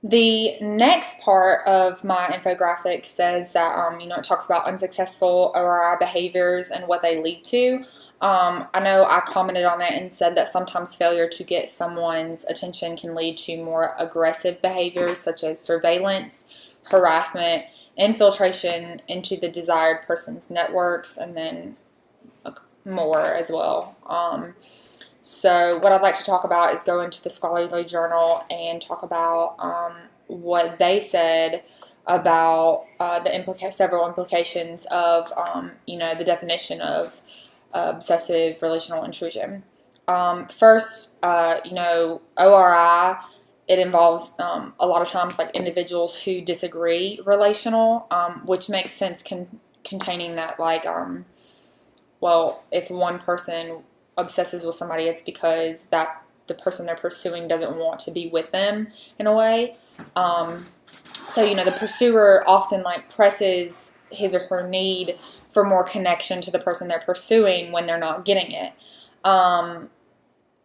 The next part of my infographic says that, it talks about unsuccessful ORI behaviors and what they lead to. I know I commented on it and said that sometimes failure to get someone's attention can lead to more aggressive behaviors such as surveillance, harassment, infiltration into the desired person's networks, and then more as well. So what I'd like to talk about is go into the scholarly journal and talk about what they said about the several implications of the definition of obsessive relational intrusion. First, ORI, it involves a lot of times like individuals who disagree relational, which makes sense containing that like well, if one person obsesses with somebody, it's because that the person they're pursuing doesn't want to be with them in a way. So the pursuer often like presses his or her need for more connection to the person they're pursuing when they're not getting it.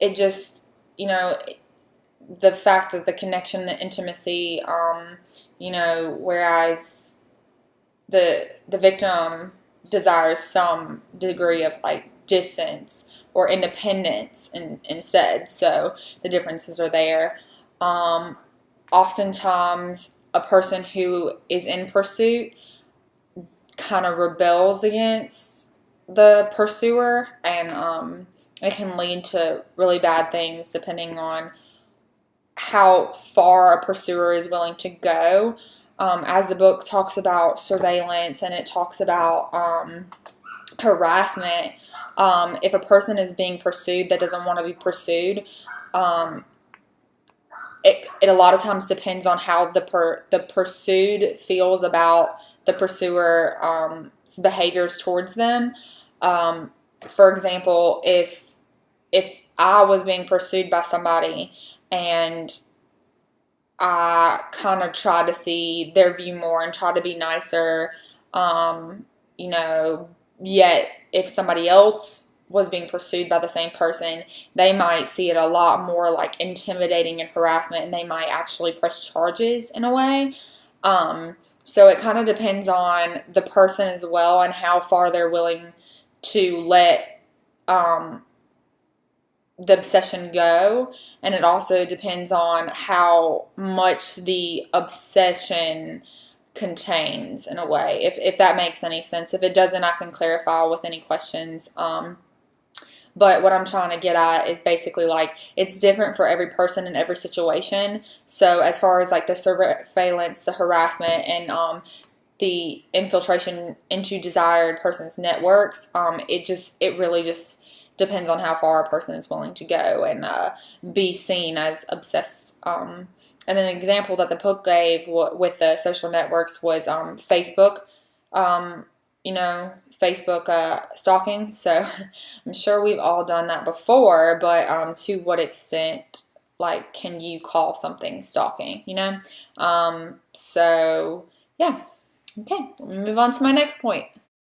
It just, the fact that the connection, the intimacy, whereas the victim desires some degree of like distance or independence instead. So the differences are there. Oftentimes, a person who is in pursuit kind of rebels against the pursuer, and it can lead to really bad things depending on how far a pursuer is willing to go. As the book talks about surveillance and it talks about harassment, if a person is being pursued that doesn't want to be pursued, it a lot of times depends on how the pursued feels about the pursuer's behaviors towards them. For example, if I was being pursued by somebody and I kind of try to see their view more and try to be nicer, yet if somebody else was being pursued by the same person, they might see it a lot more like intimidating and harassment, and they might actually press charges in a way. So it kind of depends on the person as well and how far they're willing to let the obsession go, and it also depends on how much the obsession contains in a way, if that makes any sense. If it doesn't, I can clarify with any questions. But what I'm trying to get at is basically like it's different for every person in every situation. So as far as like the surveillance, the harassment, and the infiltration into desired person's networks, it really just depends on how far a person is willing to go and be seen as obsessed. And an example that the book gave with the social networks was Facebook. Facebook stalking. So I'm sure we've all done that before, but to what extent, like, can you call something stalking, So, yeah. Okay, we'll move on to my next point.